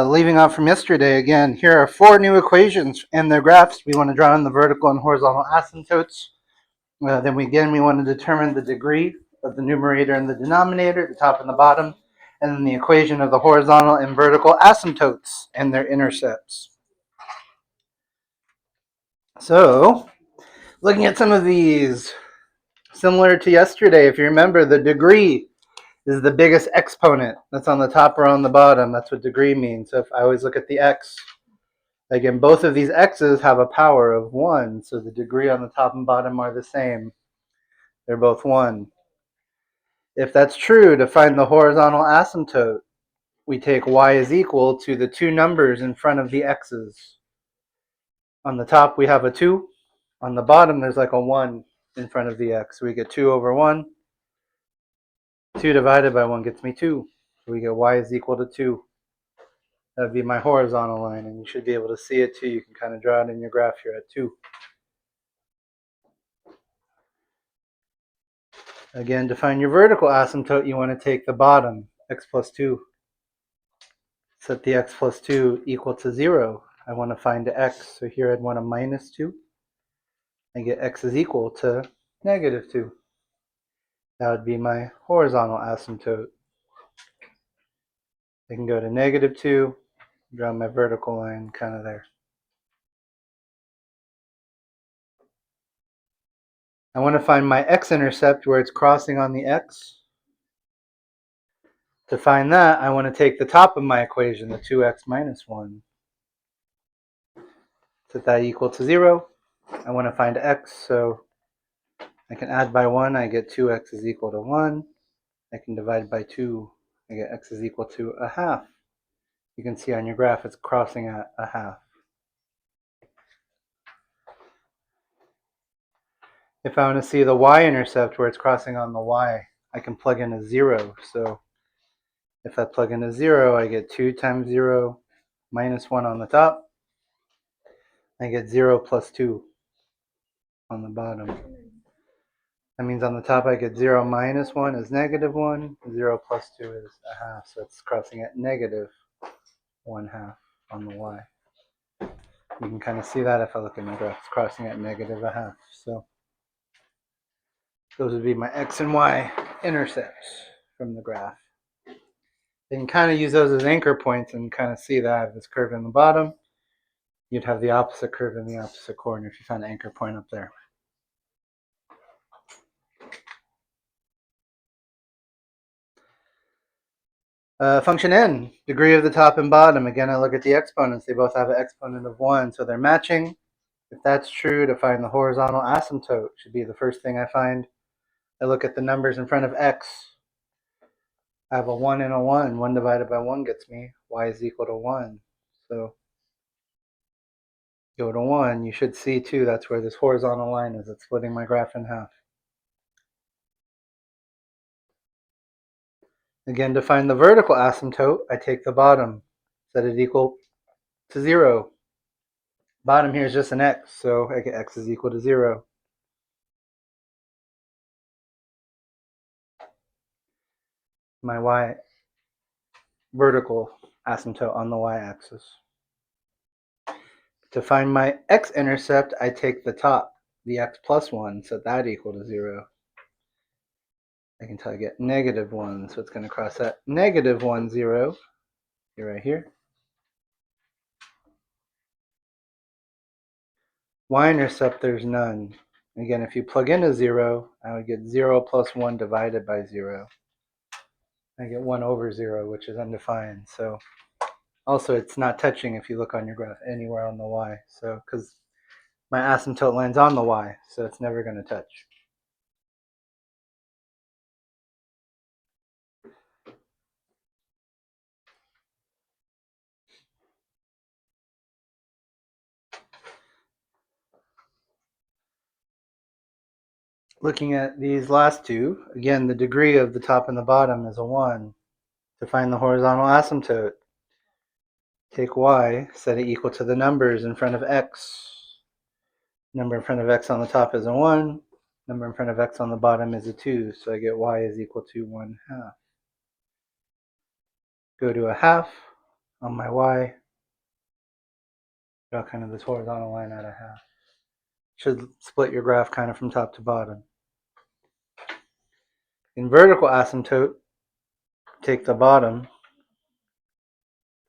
Leaving off from yesterday, again, here are 4 new equations and their graphs. We want to draw in the vertical and horizontal asymptotes. Then we want to determine the degree of the numerator and the denominator, the top and the bottom, and then the equation of the horizontal and vertical asymptotes and their intercepts. So, looking at some of these, similar to yesterday, if you remember, the degree is the biggest exponent. That's on the top or on the bottom. That's what degree means. So if I always look at the x, again, both of these x's have a power of 1, so the degree on the top and bottom are the same. They're both 1. If that's true, to find the horizontal asymptote, we take y is equal to the two numbers in front of the x's. On the top, we have a 2. On the bottom, there's like a 1 in front of the x. So we get 2 over 1. 2 divided by 1 gets me 2. So we get y is equal to 2. That would be my horizontal line, and you should be able to see it too. You can kind of draw it in your graph here at 2. Again, to find your vertical asymptote, you want to take the bottom, x plus 2. Set the x plus 2 equal to 0. I want to find x, so here I'd want a minus 2. I get x is equal to negative 2. That would be my horizontal asymptote. I can go to negative 2, draw my vertical line kind of there. I want to find my x-intercept where it's crossing on the x. To find that, I want to take the top of my equation, the 2x minus 1. Set that equal to 0. I want to find x, so I can add by 1. I get 2x is equal to 1. I can divide by 2. I get x is equal to a half. You can see on your graph it's crossing at a half. If I want to see the y-intercept where it's crossing on the y, I can plug in a 0. So if I plug in a 0, I get 2 times 0 minus 1 on the top. I get 0 plus 2 on the bottom. That means on the top I get 0 minus 1 is negative 1. 0 plus 2 is a half. So it's crossing at negative 1/2 on the y. You can kind of see that if I look at my graph. It's crossing at negative a half. So those would be my x and y intercepts from the graph. You can kind of use those as anchor points and kind of see that if it's curved in the bottom, you'd have the opposite curve in the opposite corner if you found an anchor point up there. Function n, degree of the top and bottom. Again, I look at the exponents. They both have an exponent of 1, so they're matching. If that's true, to find the horizontal asymptote should be the first thing I find. I look at the numbers in front of x. I have a 1 and a 1. 1 divided by 1 gets me y is equal to 1. So go to 1. You should see, too, that's where this horizontal line is. It's splitting my graph in half. Again, to find the vertical asymptote, I take the bottom, set it equal to 0. Bottom here is just an x, so I get x is equal to 0. My y vertical asymptote on the y-axis. To find my x-intercept, I take the top, the x plus 1, set that equal to 0. I can tell I get negative 1, so it's going to cross that negative 1, 0, right here. Y-intercept, there's none. Again, if you plug in a 0, I would get 0 plus 1 divided by 0. I get 1 over 0, which is undefined. So also it's not touching if you look on your graph anywhere on the y. So because my asymptote line's on the y, so it's never going to touch. Looking at these last two, again, the degree of the top and the bottom is a 1. To find the horizontal asymptote, take y, set it equal to the numbers in front of x. Number in front of x on the top is a 1. Number in front of x on the bottom is a 2. So I get y is equal to 1/2. Go to a half. on my y, draw kind of this horizontal line at a half. Should split your graph kind of from top to bottom. In vertical asymptote, take the bottom,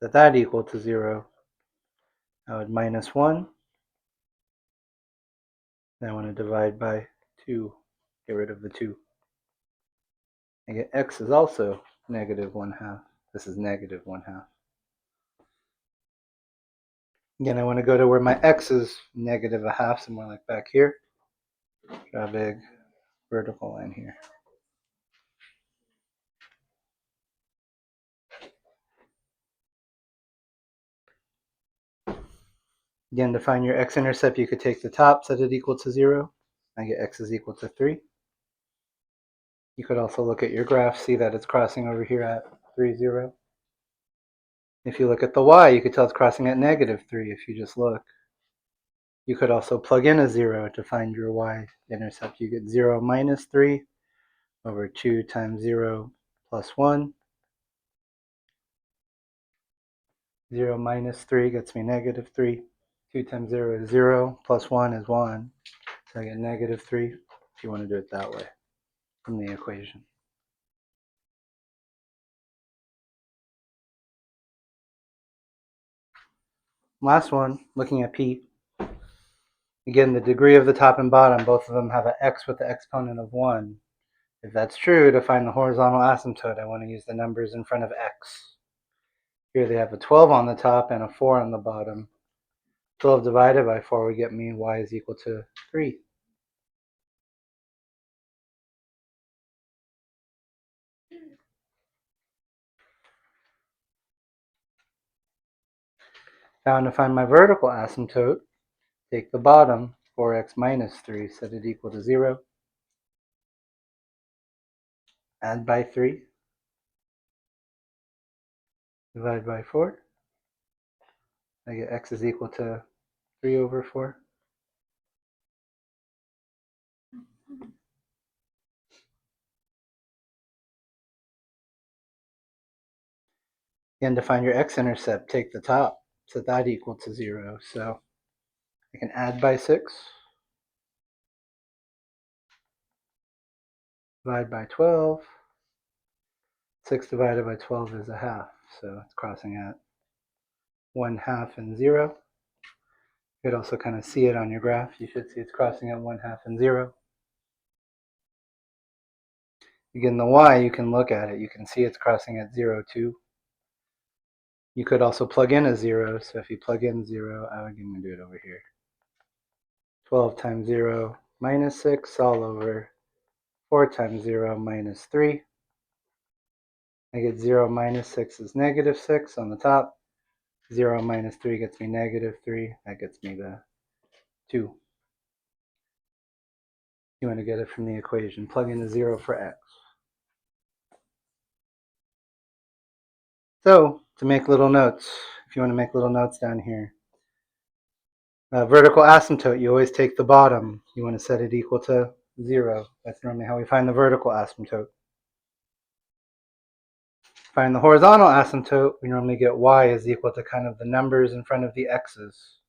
set that equal to 0. I would minus 1. Then I want to divide by 2, get rid of the 2. I get x is also negative 1/2. This is negative 1/2. Again, I want to go to where my x is negative 1/2, somewhere like back here. Draw a big vertical line here. Again, to find your x-intercept, you could take the top, set it equal to 0. I get x is equal to 3. You could also look at your graph, see that it's crossing over here at 3, 0. If you look at the y, you could tell it's crossing at negative 3 if you just look. You could also plug in a 0 to find your y-intercept. You get 0 minus 3 over 2 times 0 plus 1. 0 minus 3 gets me negative 3. 2 times 0 is 0, plus 1 is 1. So I get negative 3 if you want to do it that way from the equation. Last one, looking at P. Again, the degree of the top and bottom, both of them have an x with the exponent of 1. If that's true, to find the horizontal asymptote, I want to use the numbers in front of x. Here they have a 12 on the top and a 4 on the bottom. 12 divided by 4 would get me y is equal to 3. Now to find my vertical asymptote, take the bottom, 4x minus 3, set it equal to 0. Add by 3. Divide by 4. I get x is equal to 3 over 4. Again, to find your x-intercept, take the top, set that equal to 0. So I can add by 6, divide by 12. 6 divided by 12 is a half, so it's crossing at 1/2 and 0. You could also kind of see it on your graph. You should see it's crossing at 1/2 and 0. Again, the y, you can look at it. You can see it's crossing at 0, 2. You could also plug in a 0. So if you plug in 0, I would do it over here. 12 times 0 minus 6 all over 4 times 0 minus 3. I get 0 minus 6 is negative 6 on the top. 0 minus 3 gets me negative 3. That gets me the 2. You want to get it from the equation. Plug in a 0 for x. So, to make little notes, if you want to make little notes down here, vertical asymptote, you always take the bottom. You want to set it equal to 0. That's normally how we find the vertical asymptote. Find the horizontal asymptote, we normally get y is equal to kind of the numbers in front of the x's.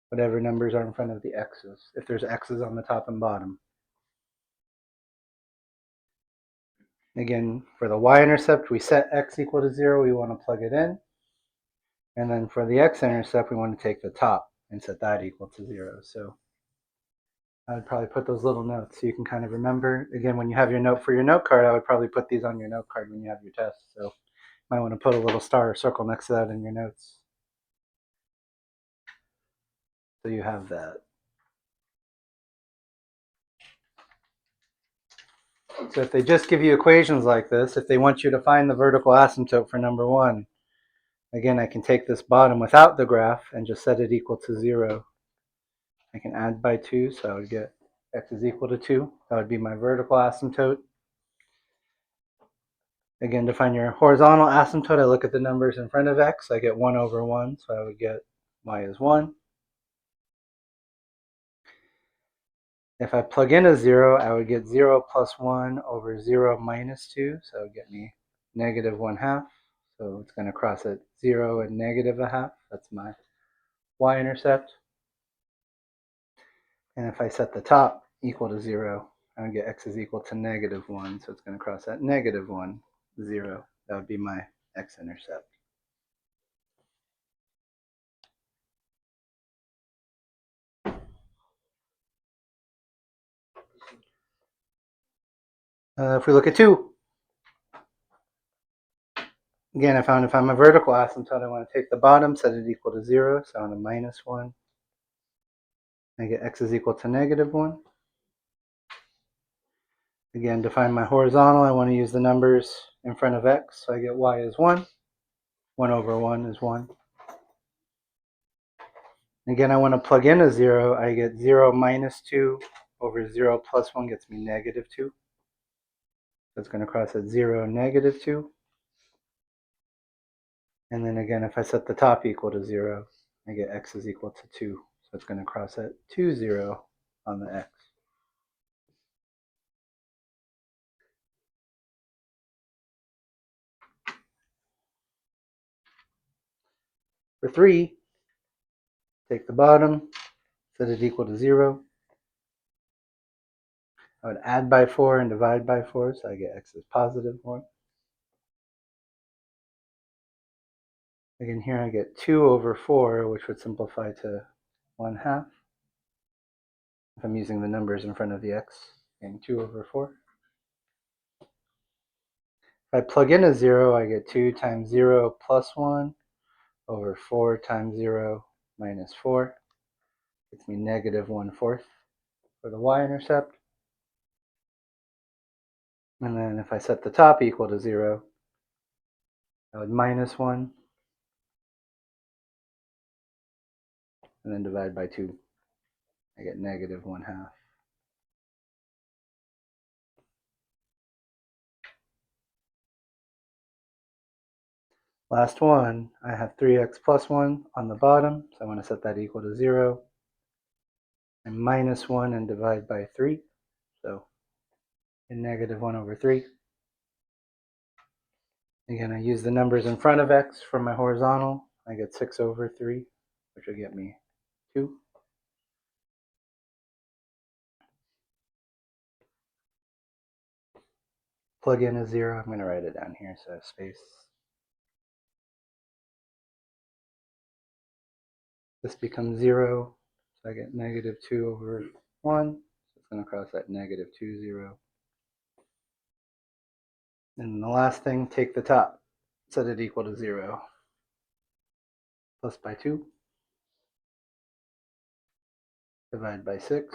Whatever numbers are in front of the x's, if there's x's on the top and bottom. Again, for the y-intercept, we set x equal to 0. We want to plug it in. And then for the x-intercept, we want to take the top and set that equal to 0. So I would probably put those little notes so you can kind of remember. Again, when you have your note for your note card, I would probably put these on your note card when you have your test. So you might want to put a little star or circle next to that in your notes. So you have that. So if they just give you equations like this, if they want you to find the vertical asymptote for number 1, again, I can take this bottom without the graph and just set it equal to 0. I can add by 2, so I would get x is equal to 2. That would be my vertical asymptote. Again, to find your horizontal asymptote, I look at the numbers in front of x. I get 1 over 1, so I would get y is 1. If I plug in a 0, I would get 0 plus 1 over 0 minus 2, so it would get me negative 1/2. So it's going to cross at 0 and negative a half. That's my y-intercept. And if I set the top equal to 0, I would get x is equal to negative 1. So it's going to cross at negative 1, 0. That would be my x-intercept. If we look at 2, again, I found if I'm a vertical asymptote, I want to take the bottom, set it equal to 0. So I want a minus 1. I get x is equal to negative 1. Again, to find my horizontal, I want to use the numbers in front of x. So I get y is 1. 1 over 1 is 1. Again, I want to plug in a 0. I get 0 minus 2 over 0 plus 1 gets me negative 2. So it's going to cross at 0, negative 2. And then again, if I set the top equal to 0, I get x is equal to 2. So it's going to cross at 2, 0 on the x. For 3, take the bottom, set it equal to 0. I would add by 4 and divide by 4, so I get x is positive 1. Again, here I get 2 over 4, which would simplify to 1/2. If I'm using the numbers in front of the x, getting 2 over 4. If I plug in a 0, I get 2 times 0 plus 1 over 4 times 0 minus 4. Gets me negative 1/4 for the y-intercept. And then if I set the top equal to 0, I would minus 1 and then divide by 2. I get negative 1/2. Last one, I have 3x plus 1 on the bottom, so I want to set that equal to 0. And minus 1 and divide by 3, so in negative 1 over 3. Again, I use the numbers in front of x for my horizontal. I get 6 over 3, which will get me 2. Plug in a 0. I'm going to write it down here, so space. This becomes 0, so I get negative 2 over 1. So it's going to cross that negative 2, 0. And the last thing, take the top, set it equal to 0. Plus by 2. Divide by 6.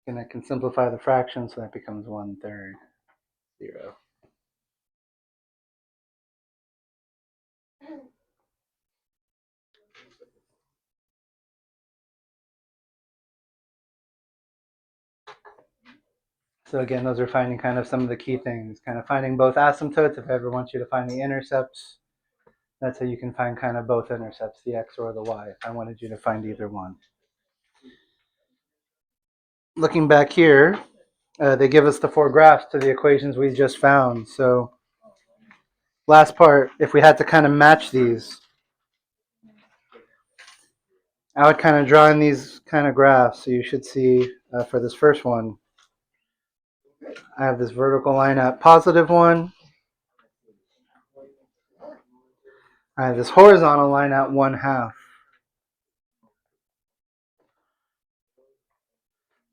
And I can simplify the fraction, so that becomes 1/3, 0. So again, those are finding kind of some of the key things, kind of finding both asymptotes. If I ever want you to find the intercepts, that's how you can find kind of both intercepts, the x or the y, if I wanted you to find either one. Looking back here, they give us the 4 graphs to the equations we just found. So last part, if we had to kind of match these, I would kind of draw in these kind of graphs. So you should see for this first one, I have this vertical line at positive 1. I have this horizontal line at 1/2.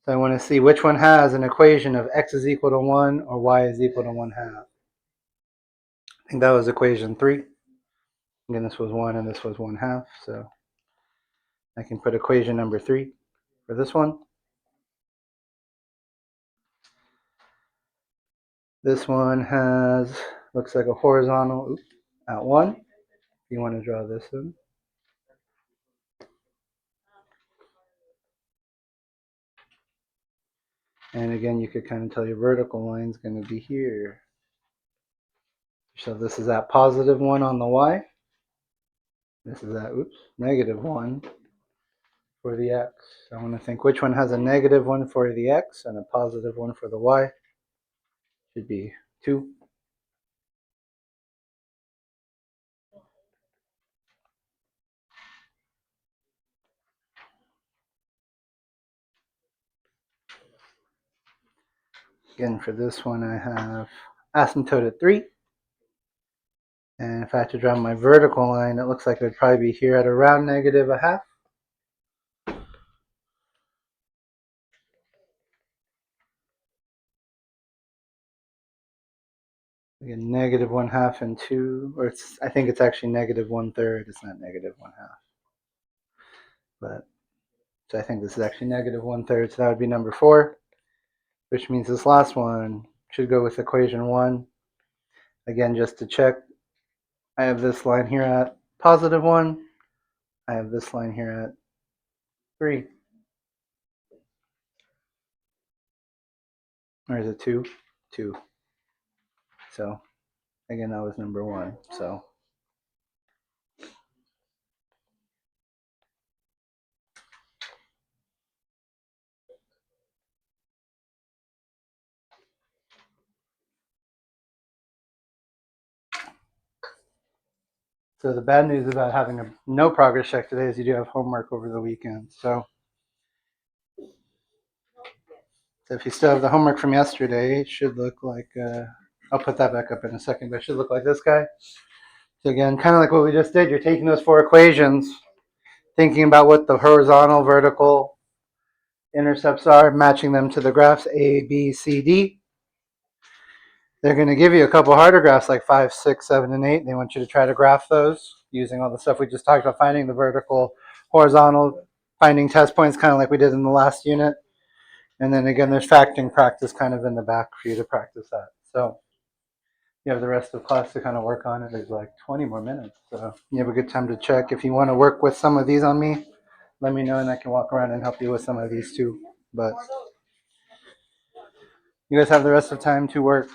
So I want to see which one has an equation of x is equal to 1 or y is equal to 1/2. I think that was equation 3. Again, this was 1 and this was 1/2. So I can put equation number 3 for this one. This one has, looks like a horizontal at 1. If you want to draw this in. And again, you could kind of tell your vertical line is going to be here. So this is at positive 1 on the y. This is at, negative 1 for the x. I want to think which one has a negative 1 for the x and a positive 1 for the y. Should be 2. Again, for this one, I have asymptote at 3. And if I had to draw my vertical line, it looks like it would probably be here at around negative a half. Again, negative 1/2 and 2, or I think it's actually negative 1/3. It's not negative 1/2. But so I think this is actually negative 1/3. So that would be number 4, which means this last one should go with equation 1. Again, just to check, I have this line here at positive 1. I have this line here at 3. Or is it 2? 2. So again, that was number 1. So the bad news about having no progress check today is you do have homework over the weekend. So if you still have the homework from yesterday, it should look like, I'll put that back up in a second, but it should look like this guy. So again, kind of like what we just did, you're taking those 4 equations, thinking about what the horizontal, vertical intercepts are, matching them to the graphs A, B, C, D. They're going to give you a couple harder graphs like 5, 6, 7, and 8. They want you to try to graph those using all the stuff we just talked about, finding the vertical, horizontal, finding test points, kind of like we did in the last unit. And then again, there's factoring practice kind of in the back for you to practice that. So you have the rest of class to kind of work on it. There's like 20 more minutes. So you have a good time to check. If you want to work with some of these on me, let me know and I can walk around and help you with some of these too. But you guys have the rest of time to work.